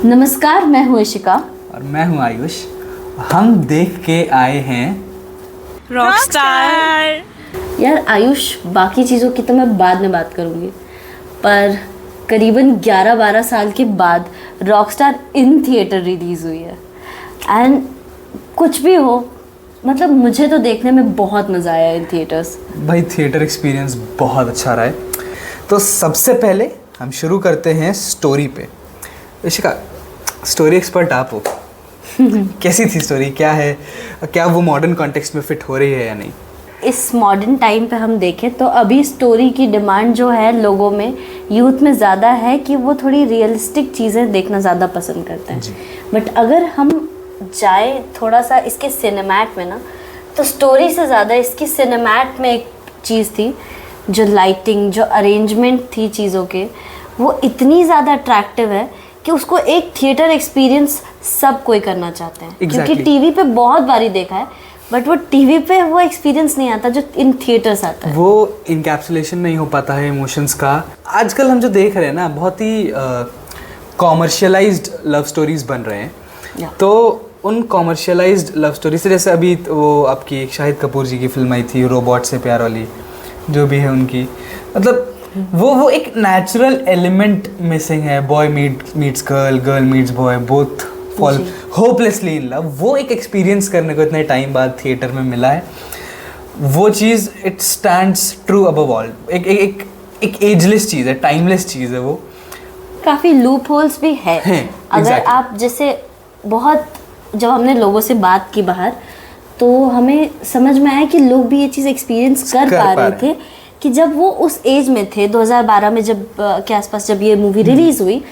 नमस्कार, मैं हूँ इशिका और मैं हूँ आयुष। हम देख के आए हैं रॉकस्टार। यार आयुष, बाकी चीज़ों की तो मैं बाद में बात करूँगी, पर करीबन 11-12 साल के बाद रॉकस्टार इन थिएटर रिलीज़ हुई है। एंड कुछ भी हो, मतलब मुझे तो देखने में बहुत मज़ा आया इन थिएटर्स। भाई, थिएटर एक्सपीरियंस बहुत अच्छा रहा है। तो सबसे पहले हम शुरू करते हैं स्टोरी पे। इशिका, स्टोरी एक्सपर्ट आप हो। कैसी थी स्टोरी? क्या है, क्या वो मॉडर्न कॉन्टेक्स्ट में फिट हो रही है या नहीं? इस मॉडर्न टाइम पे हम देखें तो अभी स्टोरी की डिमांड जो है लोगों में, यूथ में ज़्यादा है कि वो थोड़ी रियलिस्टिक चीज़ें देखना ज़्यादा पसंद करते हैं। बट अगर हम जाए थोड़ा सा इसके सिनेमैट में ना, तो स्टोरी से ज़्यादा इसकी सिनेमैट में एक चीज़ थी, जो लाइटिंग, जो अरेंजमेंट थी चीज़ों के, वो इतनी ज़्यादा अट्रैक्टिव है कि उसको एक थिएटर एक्सपीरियंस सब कोई करना चाहते हैं। क्योंकि टीवी पे बहुत बारी देखा है, बट वो टीवी पे वो एक्सपीरियंस नहीं आता जो इन थिएटर्स आता है। वो इनकैप्सुलेशन नहीं हो पाता है इमोशंस का। आजकल हम जो देख रहे हैं ना, बहुत ही कॉमर्शियलाइज्ड लव स्टोरीज बन रहे हैं। तो उन कॉमर्शियलाइज्ड लव स्टोरी से, जैसे अभी वो आपकी शाहिद कपूर जी की फिल्म आई थी रोबोट से प्यार वाली, जो भी है उनकी, मतलब वो एक नेचुरल एलिमेंट मिसिंग है। Boy meets girl, girl meets boy, both fall hopelessly in love. वो एक एक्सपीरियंस करने को इतने टाइम बाद थिएटर में मिला है। वो चीज़ it stands true above all. एक एजलेस चीज़ है, टाइमलेस चीज़ है वो। काफ़ी लूप होल्स भी है। अगर आप जैसे बहुत, जब हमने लोगों से बात की बाहर, तो हमें समझ में आया कि लोग भी ये चीज़ एक्सपीरियंस कर पा रहे थे कि जब वो उस एज में थे, 2012 में जब के आसपास जब ये मूवी रिलीज़ हुई,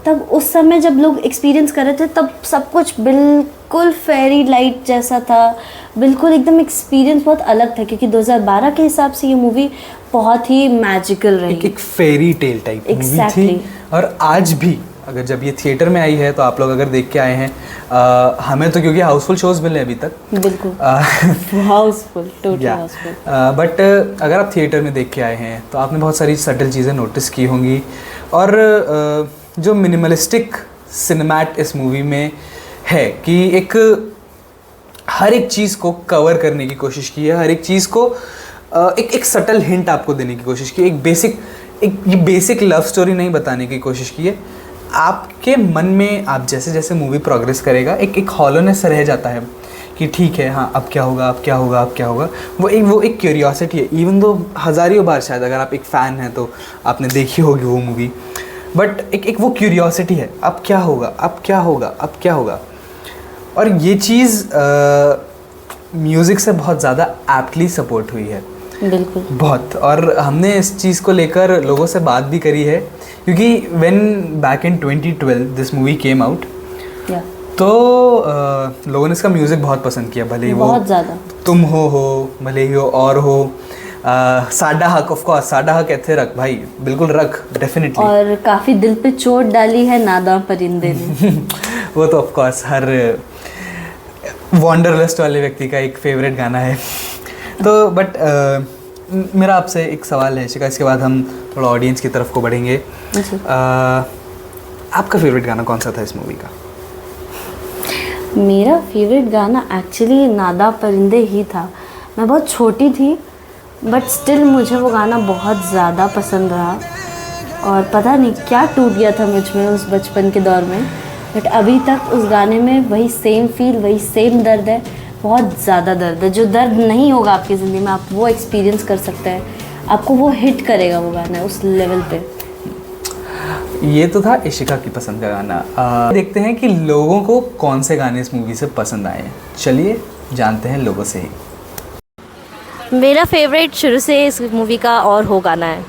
तब उस समय जब लोग एक्सपीरियंस कर रहे थे, तब सब कुछ बिल्कुल फेरी लाइट जैसा था, बिल्कुल एकदम एक्सपीरियंस बहुत अलग था। क्योंकि 2012 के हिसाब से ये मूवी बहुत ही मैजिकल रही, एक फेरी टेल टाइप मूवी थी। और आज भी अगर जब ये थिएटर में आई है तो आप लोग अगर देख के आए हैं, हमें तो क्योंकि हाउसफुल शोज मिले अभी तक, बिल्कुल हाउसफुल, टोटली हाउसफुल। बट अगर आप थिएटर में देख के आए हैं तो आपने बहुत सारी सटल चीज़ें नोटिस की होंगी। और जो मिनिमलिस्टिक सिनेमैट इस मूवी में है कि हर एक चीज़ को कवर करने की कोशिश की है, हर एक चीज़ को एक सटल हिंट आपको देने की कोशिश की, एक बेसिक लव स्टोरी नहीं बताने की कोशिश की है। आपके मन में आप जैसे जैसे मूवी प्रोग्रेस करेगा, एक हॉलोनेस रह जाता है कि ठीक है, हाँ अब क्या होगा, अब क्या होगा, अब क्या होगा। वो एक क्यूरियोसिटी है। इवन दो हज़ारों बार शायद अगर आप एक फ़ैन हैं तो आपने देखी होगी वो मूवी, बट एक वो क्यूरियोसिटी है, अब क्या होगा, अब क्या होगा, अब क्या होगा। और ये चीज़ म्यूज़िक से बहुत ज़्यादा एप्टली सपोर्ट हुई है, बिल्कुल बहुत। और हमने इस चीज़ को लेकर लोगों से बात भी करी है, क्योंकि when back in 2012 this movie came out, तो लोगों ने इसका म्यूज़िक बहुत पसंद किया। भले ही वो बहुत ज़्यादा तुम हो, भले ही हो और हो, साडा हक, ऑफ कोर्स साडा हक ऐथे रख भाई, बिल्कुल रख, डेफिनेटली। और काफ़ी दिल पे चोट डाली है नादा परिंदे ने। वो तो ऑफ कोर्स हर वॉन्डरलस्ट वाले व्यक्ति का एक फेवरेट गाना है। तो बट मेरा आपसे एक सवाल है शिका, इसके बाद हम थोड़ा ऑडियंस की तरफ को बढ़ेंगे। आपका फेवरेट गाना कौन सा था इस मूवी का? मेरा फेवरेट गाना एक्चुअली नादा परिंदे ही था। मैं बहुत छोटी थी, बट स्टिल मुझे वो गाना बहुत ज़्यादा पसंद रहा। और पता नहीं क्या टूट गया था मुझ में उस बचपन के दौर में, बट अभी तक उस गाने में वही सेम फील, वही सेम दर्द है। बहुत ज़्यादा दर्द है, जो दर्द नहीं होगा आपकी ज़िंदगी में, आप वो एक्सपीरियंस कर सकते हैं। आपको वो हिट करेगा वो गाना उस लेवल पे। ये तो था इशिका की पसंद का गाना। देखते हैं कि लोगों को कौन से गाने इस मूवी से पसंद आए हैं। चलिए जानते हैं लोगों से ही। मेरा फेवरेट शुरू से इस मूवी का और हो गाना है।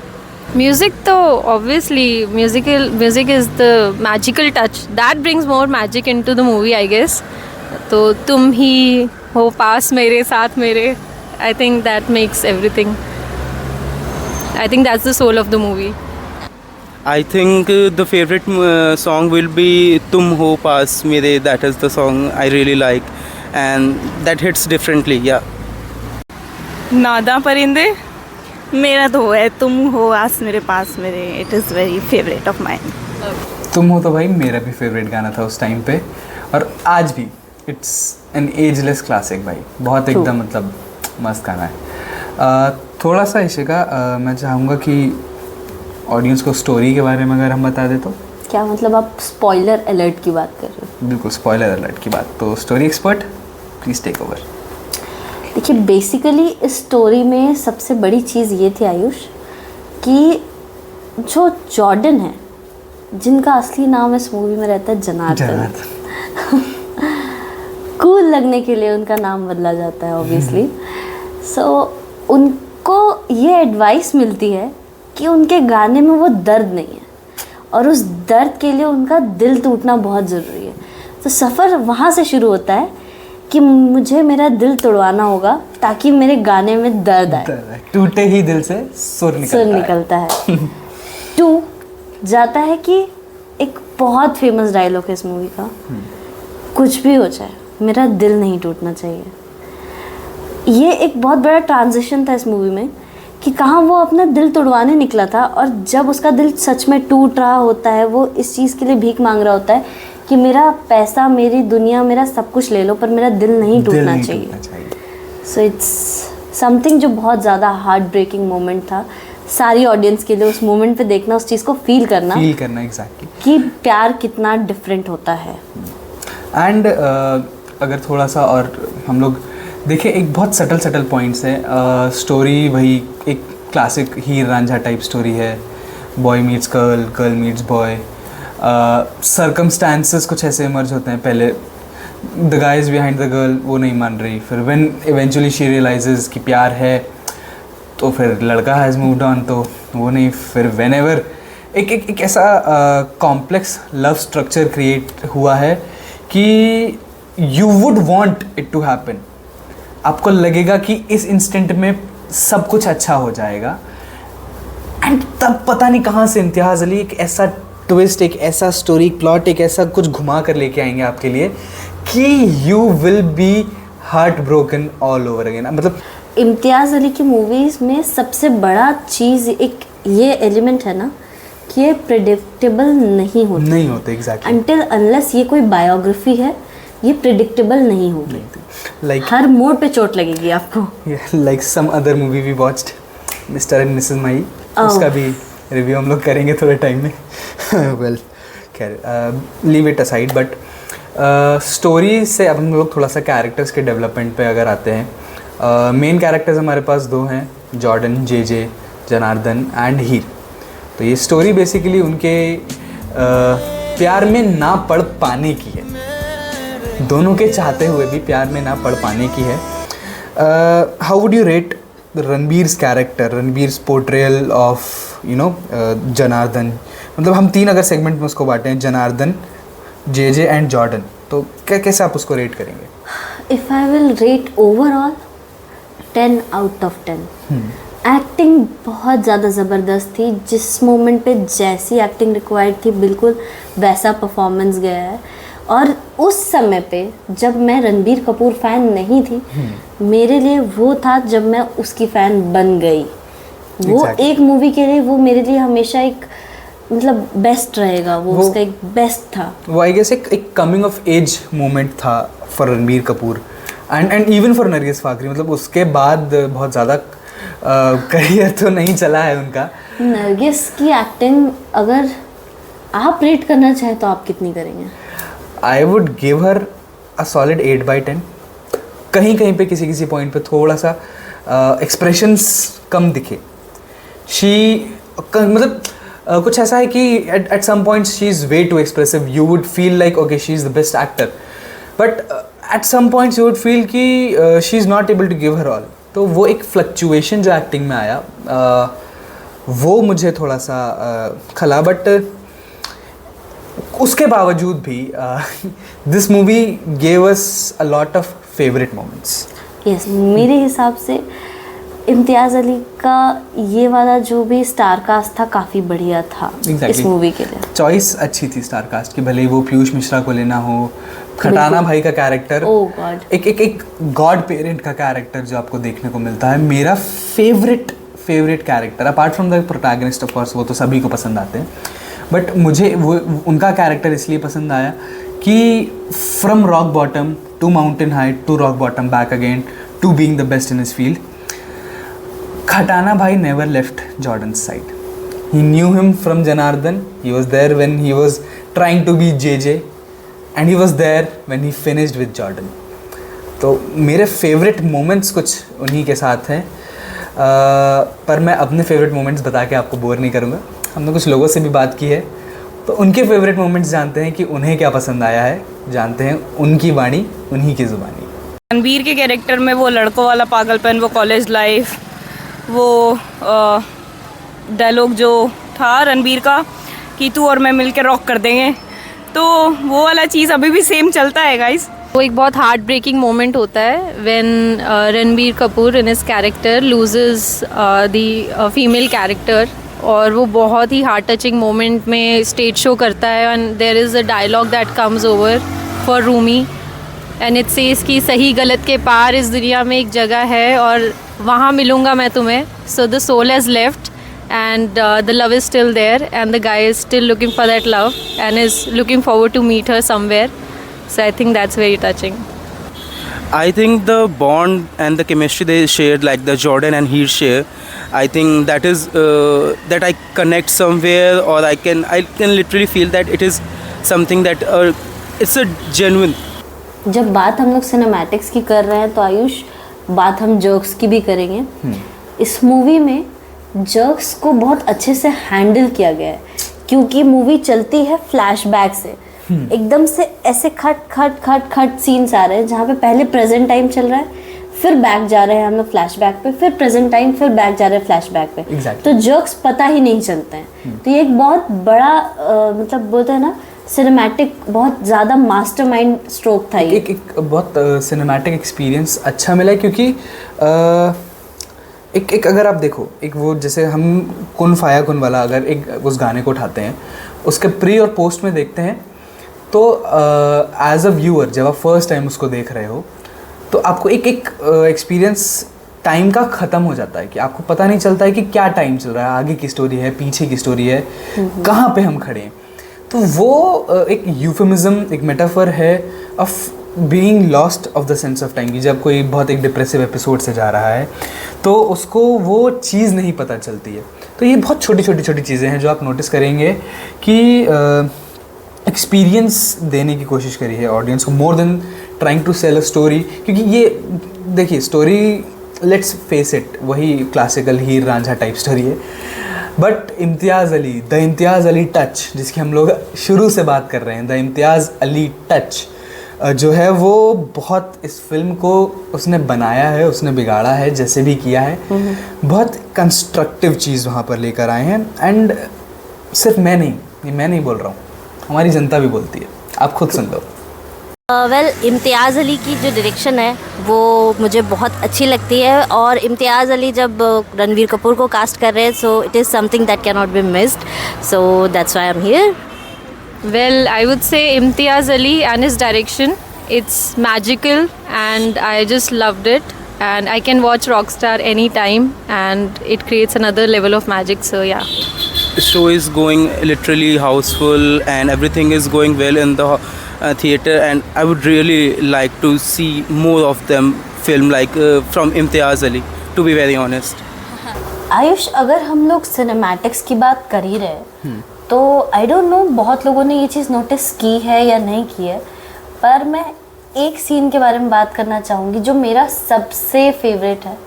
म्यूज़िक तो obviously music is the magical touch that brings more magic into the movie, I guess. तो तुम ही हो पास मेरे साथ मेरे, I think that makes everything, I think that's the soul of the movie. I think the favorite song will be Tum Ho Paas Mere. That is the song I really like, and that hits differently. Yeah. नादा परिंदे मेरा तो है तुम हो आस मेरे पास मेरे, it is very favourite of mine. तुम हो तो भाई मेरा भी फेवरेट गाना था उस टाइम पे, और आज भी इट्स एन एजलेस क्लासिक भाई, बहुत True. एकदम मतलब मस्त गाना है। थोड़ा सा इशिका, मैं चाहूँगा कि ऑडियंस को स्टोरी के बारे में अगर हम बता दें तो। क्या मतलब आप स्पॉइलर अलर्ट की बात कर रहे हो? बिल्कुल स्पॉइलर अलर्ट की बात, तो story expert please take over. देखिए बेसिकली इस स्टोरी में सबसे बड़ी चीज़ ये थी आयुष कि जो जॉर्डन है, जिनका असली नाम इस मूवी में रहता है जनार्दन, कूल लगने के लिए उनका नाम बदला जाता है ऑब्वियसली। सो उनको ये एडवाइस मिलती है कि उनके गाने में वो दर्द नहीं है और उस दर्द के लिए उनका दिल टूटना बहुत ज़रूरी है। तो सफ़र वहाँ से शुरू होता है कि मुझे मेरा दिल तोड़वाना होगा ताकि मेरे गाने में दर्द आए। टूटे ही दिल से सुर निकलता है। 2 जाता है कि एक बहुत फेमस डायलॉग है इस मूवी का, कुछ भी हो जाए मेरा दिल नहीं टूटना चाहिए। ये एक बहुत बड़ा ट्रांजिशन था इस मूवी में कि कहाँ वो अपना दिल तोड़वाने निकला था और जब उसका दिल सच में टूट रहा होता है, वो इस चीज़ के लिए भीख मांग रहा होता है कि मेरा पैसा, मेरी दुनिया, मेरा सब कुछ ले लो पर मेरा दिल नहीं टूटना चाहिए। सो इट्स समथिंग जो बहुत ज़्यादा हार्ट ब्रेकिंग मोमेंट था सारी ऑडियंस के लिए। उस मोमेंट पे देखना, उस चीज़ को फील करना एग्जैक्टली कि प्यार कितना डिफरेंट होता है। एंड अगर थोड़ा सा और हम लोग देखें, एक बहुत सटल पॉइंट्स है स्टोरी, वही एक क्लासिक हीर रांझा टाइप स्टोरी है, boy meets girl, girl meets boy, circumstances कुछ ऐसे इमर्ज होते हैं। पहले the guy is behind the girl, वो नहीं मान रही, फिर व्हेन इवेंचुअली शी रियलाइजेस कि प्यार है, तो फिर लड़का हैज़ मूव्ड ऑन, तो वो नहीं, फिर व्हेन एवर एक ऐसा कॉम्प्लेक्स लव स्ट्रक्चर क्रिएट हुआ है कि you would want it to happen. आपको लगेगा कि इस इंस्टेंट में सब कुछ अच्छा हो जाएगा, एंड तब पता नहीं कहाँ से इम्तियाज़ अली एक ऐसा ट्विस्ट, एक ऐसा स्टोरी प्लॉट, एक ऐसा कुछ घुमा कर लेके आएंगे आपके लिए कि you will be heart broken all over again. मतलब इम्तियाज़ अली की मूवीज़ में सबसे बड़ा चीज़ एक ये एलिमेंट है ना कि ये प्रिडिक्टेबल नहीं होते एग्जैक्टली, अनटिल अनलेस ये कोई बायोग्राफी है, ये प्रिडिक्टेबल नहीं होगी। लाइक हर मोड़ पे चोट लगेगी आपको। Like some other movie we watched, mister and missus Mahi, उसका भी रिव्यू हम लोग करेंगे थोड़े टाइम में। वेल खैर, leave it aside, but story से अब हम लोग थोड़ा सा कैरेक्टर्स के डेवलपमेंट पे अगर आते हैं। मेन कैरेक्टर्स हमारे पास 2 हैं, जॉर्डन, जे, जनार्दन एंड हीर। तो ये स्टोरी बेसिकली उनके प्यार में ना पड़ पाने की है, दोनों के चाहते हुए भी प्यार में ना पड़ पाने की है। How would you rate Ranbir's character, Ranbir's portrayal of Janardhan? मतलब हम 3 अगर सेगमेंट में उसको बांटे हैं, जनार्दन, जे एंड जॉर्डन, तो कैसे आप उसको रेट करेंगे? If I will rate overall 10 out of 10। Acting बहुत ज़्यादा ज़बरदस्त थी, जिस मोमेंट पे जैसी एक्टिंग रिक्वायर्ड थी बिल्कुल वैसा परफॉर्मेंस गया है। और उस समय पे जब मैं रणबीर कपूर फ़ैन नहीं थी, मेरे लिए वो था जब मैं उसकी फ़ैन बन गई। वो एक मूवी के लिए वो मेरे लिए हमेशा एक मतलब बेस्ट रहेगा, वो उसका एक बेस्ट था। वो आई गेस एक कमिंग ऑफ एज मोमेंट था for Ranbir Kapoor and even for Nargis Fakhri. मतलब उसके बाद बहुत ज़्यादा करियर तो नहीं चला है उनका। नरगिस की एक्टिंग अगर आप रेट करना चाहें तो आप कितनी करेंगे? I would give her a solid 8/10। कहीं पे किसी पॉइंट पे थोड़ा सा एक्सप्रेशंस कम दिखे। मतलब कुछ ऐसा है कि at some points she is way too expressive, you would feel like okay she is the best actor, but at some points you would feel कि she is not able to give her all. तो वो एक fluctuation जो acting में आया वो मुझे थोड़ा सा खला, बट उसके बावजूद भी this movie gave us a lot of favourite moments. Yes, मेरे हिसाब से इम्तियाज़ अली का ये वाला जो भी स्टार कास्ट था काफ़ी बढ़िया था इस मूवी के लिए। चॉइस अच्छी थी स्टार कास्ट की, भले ही वो पीयूष मिश्रा को लेना हो, खटाना भाई का कैरेक्टर, एक गॉड पेरेंट का कैरेक्टर जो आपको देखने को मिलता है। मेरा favourite character apart from the protagonist, of course वो तो सभी को पसंद आते हैं, बट मुझे वो उनका कैरेक्टर इसलिए पसंद आया कि from rock bottom to mountain height to rock bottom back again to being the best in his field, Khatana भाई never left Jordan's side. He knew him from Janardhan. He was there when he was trying to be JJ, and he was there when he finished with Jordan. तो मेरे favourite moments कुछ उन्हीं के साथ हैं, पर मैं अपने फेवरेट मोमेंट्स बता के आपको बोर नहीं करूँगा. हमने कुछ लोगों से भी बात की है, तो उनके फेवरेट मोमेंट्स जानते हैं कि उन्हें क्या पसंद आया है, जानते हैं उनकी वाणी उन्हीं की ज़ुबानी. रणबीर के कैरेक्टर में वो लड़कों वाला पागलपन, वो कॉलेज लाइफ, वो डायलॉग जो था रणबीर का कि तू और मैं मिलकर रॉक कर देंगे, तो वो वाला चीज़ अभी भी सेम चलता है गाइस. वो एक बहुत हार्ट ब्रेकिंग मोमेंट होता है when Ranbir Kapoor in his character loses the female character, और वो बहुत ही हार्ट टचिंग मोमेंट में स्टेज शो करता है. And there is a dialogue that comes over for Rumi and it says कि सही गलत के पार इस दुनिया में एक जगह है और वहाँ मिलूँगा मैं तुम्हें. So the soul has left and the love is still there and the guy is still looking for that love and is looking forward to meet her somewhere. So I think that's very touching. I think the bond and the chemistry they shared, like the Jordan and Heer share, I think that is that I connect somewhere, or I can literally feel that it is something that it's a genuine. जब बात हम लोग cinematics की कर रहे हैं तो आयुष, बात हम जोक्स की भी करेंगे. इस मूवी में जर्क्स को बहुत अच्छे से हैंडल किया गया है, क्योंकि मूवी चलती है फ्लैशबैक से. एकदम से ऐसे खट खट खट खट सीन्स आ रहे हैं जहाँ पे पहले प्रेजेंट टाइम चल रहा है, फिर बैक जा रहे हैं हम लोग फ्लैशबैक पे, फिर प्रेजेंट टाइम, फिर बैक जा रहे हैं फ्लैशबैक पे. तो जर्क्स पता ही नहीं चलते हैं. तो ये एक बहुत बड़ा मतलब बोलते हैं ना सिनेमैटिक, बहुत ज़्यादा मास्टरमाइंड स्ट्रोक था. एक बहुत सिनेमैटिक एक्सपीरियंस अच्छा मिला, क्योंकि एक अगर आप देखो, एक वो जैसे हम कुन फाया कुन वाला अगर एक उस गाने को उठाते हैं, उसके प्री और पोस्ट में देखते हैं, तो एज अ व्यूअर जब आप फर्स्ट टाइम उसको देख रहे हो तो आपको एक एक्सपीरियंस टाइम का ख़त्म हो जाता है कि आपको पता नहीं चलता है कि क्या टाइम चल रहा है, आगे की स्टोरी है, पीछे की स्टोरी है, कहाँ पे हम खड़े हैं. तो वो एक यूफेमिज्म, एक मेटाफर है of being lost of the sense of time. की जब कोई बहुत एक डिप्रेसिव एपिसोड से जा रहा है तो उसको वो चीज़ नहीं पता चलती है. तो ये बहुत छोटी छोटी चीज़ें हैं जो आप नोटिस करेंगे कि एक्सपीरियंस देने की कोशिश करी है ऑडियंस को, more than trying to sell a story. क्योंकि ये देखिए स्टोरी, लेट्स फेस इट, वही classical Heer Ranjha type story है, but Imtiaz Ali, the Imtiaz Ali touch, जिसकी हम लोग शुरू से बात कर रहे हैं, द इम्तियाज़ अली टच जो है वो बहुत इस फिल्म को उसने बनाया है, उसने बिगाड़ा है, जैसे भी किया है, बहुत कंस्ट्रक्टिव चीज़ वहाँ पर लेकर आए हैं. एंड सिर्फ मैं नहीं बोल रहा हूँ, हमारी जनता भी बोलती है, आप खुद सुन लो. वेल इम्तियाज़ अली की जो डायरेक्शन है वो मुझे बहुत अच्छी लगती है, और इम्तियाज़ अली जब रणबीर कपूर को कास्ट कर रहे हैं, so it is something that can not be missed, so that's why I am here. Well, I would say Imtiaz Ali and his direction, it's magical and I just loved it, and I can watch Rockstar anytime and it creates another level of magic, so yeah. The show is going literally houseful and everything is going well in the theater, and I would really like to see more of them film like from Imtiaz Ali, to be very honest. Ayush, अगर हम लोग cinematics की बात कर ही रहे तो I don't know बहुत लोगों ने ये चीज़ नोटिस की है या नहीं की है, पर मैं एक सीन के बारे में बात करना चाहूँगी जो मेरा सबसे फेवरेट है,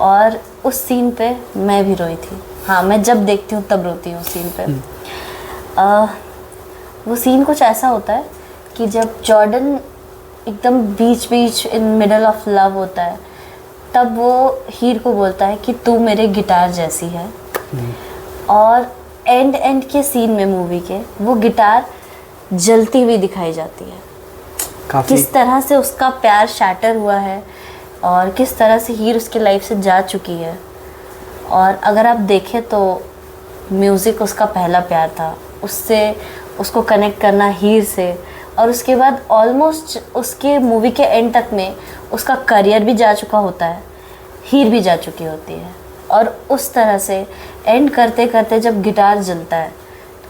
और उस सीन पे मैं भी रोई थी. हाँ, मैं जब देखती हूँ तब रोती हूँ उस सीन पे. वो सीन कुछ ऐसा होता है कि जब जॉर्डन एकदम बीच इन मिडल ऑफ लव होता है, तब वो हीर को बोलता है कि तू मेरे गिटार जैसी है. और एंड के सीन में मूवी के वो गिटार जलती हुई दिखाई जाती है. किस तरह से उसका प्यार शैटर हुआ है और किस तरह से हीर उसकी लाइफ से जा चुकी है. और अगर आप देखें तो म्यूज़िक उसका पहला प्यार था, उससे उसको कनेक्ट करना हीर से, और उसके बाद ऑलमोस्ट उसके मूवी के एंड तक में उसका करियर भी जा चुका होता है, हीर भी जा चुकी होती है. और उस तरह से एंड करते करते जब गिटार जलता है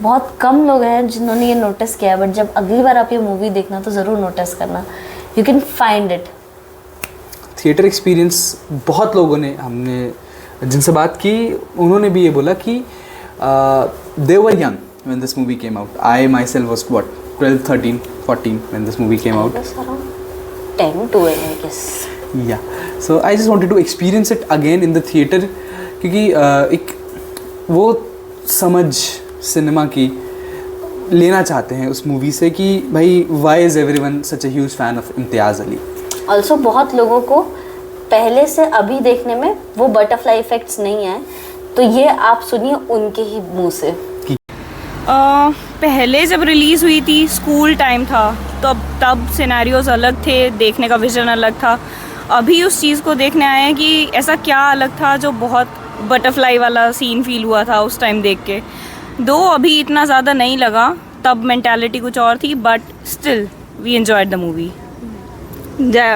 बहुत कम लोग हैं जिन्होंने ये नोटिस किया है, बट जब अगली बार आप ये मूवी देखना तो ज़रूर नोटिस करना, you can find it. Theatre experience बहुत लोगों ने, हमने जिनसे बात की उन्होंने भी ये बोला कि they were young when this movie came out. I myself was what 12, 13, 14 when this movie came out. 10 to 12 I guess. Yeah so I just wanted to experience it again in the theatre, क्योंकि एक वो समझ cinema की लेना चाहते हैं उस movie से कि भाई why is everyone such a huge fan of Imtiaz Ali. Also बहुत लोगों को पहले से अभी देखने में वो बटरफ्लाई इफेक्ट्स नहीं आए, तो ये आप सुनिए उनके ही मुंह से। पहले जब रिलीज़ हुई थी, स्कूल टाइम था, तब सिनेरियोज अलग थे, देखने का विजन अलग था। अभी उस चीज़ को देखने आए हैं कि ऐसा क्या अलग था जो बहुत बटरफ्लाई वाला सीन फील हुआ था उस टाइम देख के। दो अभी इतना ज़्यादा नहीं लगा, तब मेंटालिटी कुछ और थी, but still we enjoyed the movie.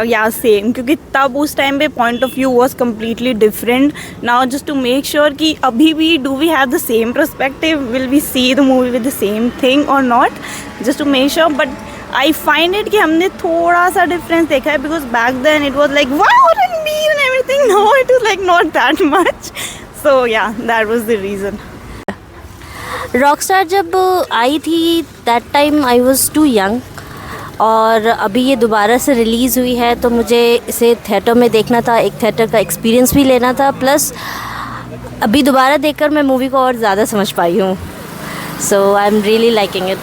Yeah same, क्योंकि तब उस टाइम पे point of view was completely different. Now just to make sure कि अभी भी do we have the same perspective, will we see the movie with the same thing और not, just to make sure. But I find it कि हमने थोड़ा सा difference देखा है, because back then it was like wow Ranbir and everything, now it is like not that much. So yeah that was the reason. Rockstar जब आई थी that time I was too young, और अभी ये दोबारा से रिलीज़ हुई है तो मुझे इसे थिएटर में देखना था, एक थिएटर का एक्सपीरियंस भी लेना था, प्लस अभी दोबारा देखकर मैं मूवी को और ज़्यादा समझ पाई हूँ। So I am really liking it.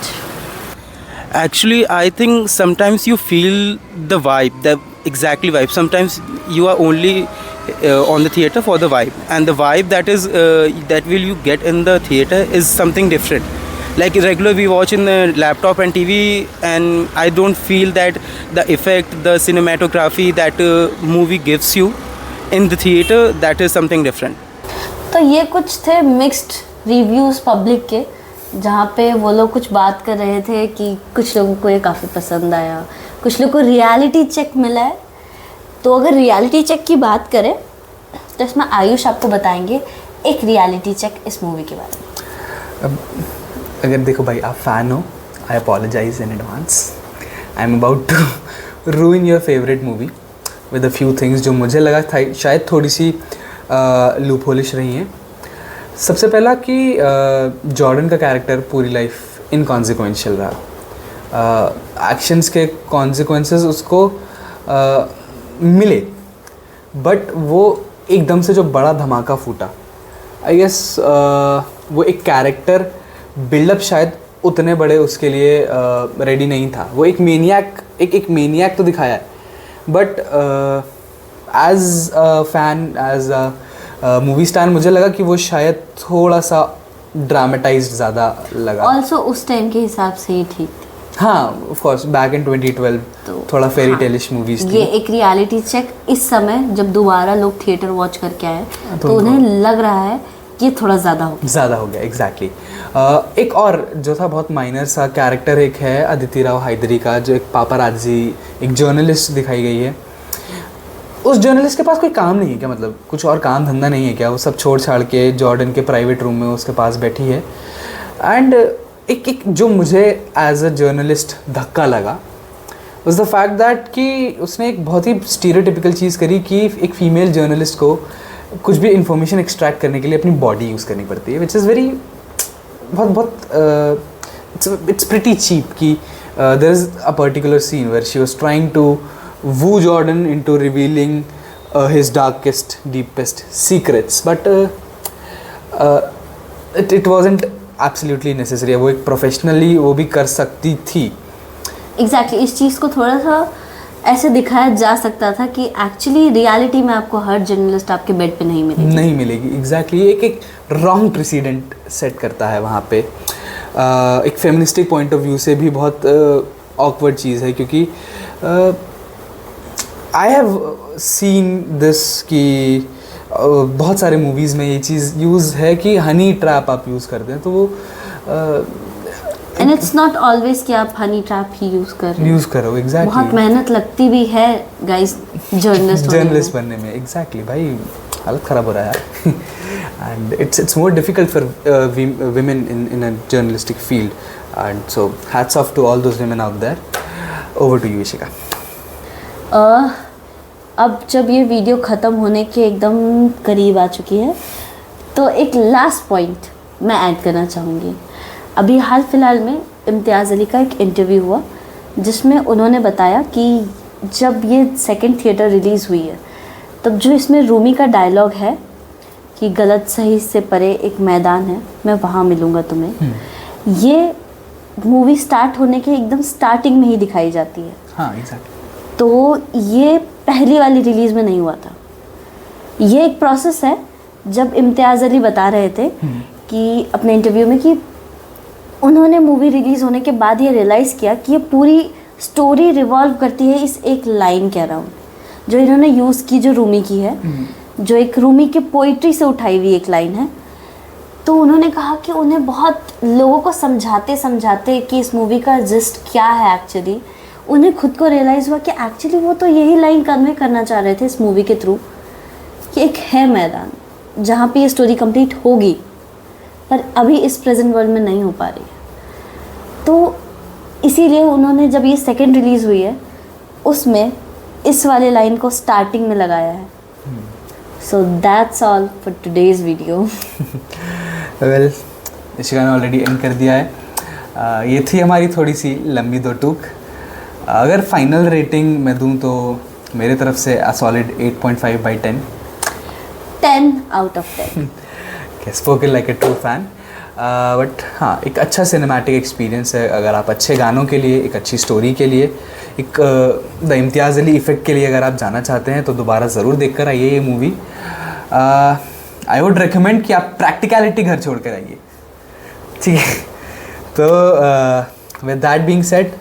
Actually, I think sometimes you feel the vibe, the exactly vibe. Sometimes you are only on the theater for the vibe, and the vibe that will you get in the theater is something different. Like regular we watch in the laptop and TV, and I don't feel that the effect, the cinematography that movie gives you in the theater, that is something different. तो ये कुछ थे mixed reviews public के, जहाँ पे वो लोग कुछ बात कर रहे थे कि कुछ लोगों को ये काफ़ी पसंद आया, कुछ लोगों को रियलिटी चेक मिला है। तो अगर रियलिटी चेक की बात करें तो इसमें आयुष आपको बताएंगे एक रियलिटी चेक इस मूवी के बारे में। अब अगर देखो भाई आप फ़ैन हो, I apologize in advance, I am about to ruin your favourite movie with a few things जो मुझे लगा था शायद थोड़ी सी लूपहोलिश रही हैं। सबसे पहला कि जॉर्डन का कैरेक्टर पूरी लाइफ इनकॉन्सिक्वेंशियल रहा, एक्शंस के कॉन्सिक्वेंसेस उसको मिले, बट वो एकदम से जो बड़ा धमाका फूटा, आई गेस वो एक कैरेक्टर बिल्डअप शायद उतने बड़े उसके लिए रेडी नहीं था। वो एक मेनियाक तो दिखाया है, but as a fan, as a movie star मुझे लगा कि वो शायद थोड़ा सा ड्रामेटाइज्ड ज़्यादा लगा। ऑल्सो उस टाइम के हिसाब से ही ठीक थी। हाँ ऑफ कोर्स बैक इन 2012 तो थोड़ा फेरी टेलिश मूवीज थी। ये एक रियलिटी चेक इस समय जब दोबारा लोग थिएटर वॉच करके आए तो उन्हें लग रहा है कि ये थोड़ा ज़्यादा हो गया। एग्जैक्टली। एक और जो था बहुत माइनर सा कैरेक्टर एक है अदिति राव हायदरी का, जो एक पापाराजी, एक जर्नलिस्ट दिखाई गई है। उस जर्नलिस्ट के पास कोई काम नहीं है क्या, मतलब कुछ और काम धंधा नहीं है क्या? वो सब छोड़ छाड़ के जॉर्डन के प्राइवेट रूम में उसके पास बैठी है। एंड एक जो मुझे एज अ जर्नलिस्ट धक्का लगा वाज द फैक्ट दैट कि उसने एक बहुत ही स्टीरियोटिपिकल चीज़ करी कि एक फीमेल जर्नलिस्ट को कुछ भी इंफॉर्मेशन एक्सट्रैक्ट करने के लिए अपनी बॉडी यूज़ करनी पड़ती है, which is very it's pretty cheap कि there is a particular scene where she was trying to woo Jordan into revealing his darkest, deepest secrets, but it wasn't absolutely necessary. वो एक professionally वो भी कर सकती थी। Exactly, इस चीज़ को थोड़ा सा ऐसे दिखाया जा सकता था कि एक्चुअली रियलिटी में आपको हर जर्नलिस्ट आपके बेड पे नहीं मिलेगी। Exactly, एक रॉन्ग प्रेसिडेंट सेट करता है वहाँ पे। एक फेमिनिस्टिक पॉइंट ऑफ व्यू से भी बहुत ऑकवर्ड चीज़ है, क्योंकि आई हैव सीन दिस कि बहुत सारे मूवीज़ में ये चीज़ यूज़ है कि हनी ट्रैप आप यूज़ करते हैं, तो वो एंड इट्स नॉट ऑलवेज कि आप हनी ट्रैप ही यूज़ करो। एग्जैक्टली, बहुत मेहनत लगती भी है गाइस जर्नलिस्ट बनने में। एग्जैक्टली भाई, हालत ख़राब हो रहा है यार। and it's more difficult for women in a journalistic field, and so hats off to all those women out there. Over to you, Ishika. अब जब ये वीडियो ख़त्म होने के एकदम करीब आ चुकी है तो एक लास्ट पॉइंट मैं ऐड करना चाहूँगी। अभी हाल फिलहाल में इम्तियाज़ अली का एक इंटरव्यू हुआ जिसमें उन्होंने बताया कि जब ये सेकंड थिएटर रिलीज़ हुई है तब जो इसमें रूमी का डायलॉग है कि गलत सही से परे एक मैदान है, मैं वहाँ मिलूँगा तुम्हें, ये मूवी स्टार्ट होने के एकदम स्टार्टिंग में ही दिखाई जाती है। हाँ, एग्जैक्टली। तो ये पहली वाली रिलीज़ में नहीं हुआ था, ये एक प्रोसेस है। जब इम्तियाज़ अली बता रहे थे कि अपने इंटरव्यू में कि उन्होंने मूवी रिलीज़ होने के बाद ये रियलाइज़ किया कि ये पूरी स्टोरी रिवॉल्व करती है इस एक लाइन के अराउंड जो इन्होंने यूज़ की, जो रूमी की है, जो एक रूमी के पोइट्री से उठाई हुई एक लाइन है। तो उन्होंने कहा कि उन्हें बहुत लोगों को समझाते समझाते कि इस मूवी का जिस्ट क्या है एक्चुअली, उन्हें खुद को रियलाइज़ हुआ कि एक्चुअली वो तो यही लाइन कन्वे करना चाह रहे थे इस मूवी के थ्रू कि एक है मैदान जहाँ पे ये स्टोरी कंप्लीट होगी पर अभी इस प्रेजेंट वर्ल्ड में नहीं हो पा रही है। तो इसीलिए उन्होंने जब ये सेकंड रिलीज़ हुई है उसमें इस वाले लाइन को स्टार्टिंग में लगाया है। So that's all for today's video. Well, Ishika ने ऑलरेडी एंड कर दिया है। ये थी हमारी थोड़ी सी लंबी दो टूक। अगर फाइनल रेटिंग मैं दूं तो मेरे तरफ से a solid 8.5/10। 10 out of 10। Spoken like a true fan. But हाँ, एक अच्छा सिनेमैटिक एक्सपीरियंस है। अगर आप अच्छे गानों के लिए, एक अच्छी स्टोरी के लिए, एक द इम्तियाज़ अली इफ़ेक्ट के लिए अगर आप जाना चाहते हैं तो दोबारा ज़रूर देख कर आइए ये मूवी। आई वुड रिकमेंड कि आप प्रैक्टिकलिटी घर छोड़ कर आइए, ठीक है। तो with that being said,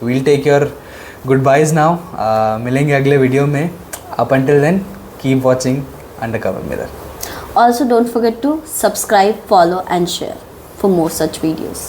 we'll take your good byes now. मिलेंगे अगले वीडियो में। Up until then, keep watching Undercover Mirror. Also don't forget to subscribe, follow and share for more such videos.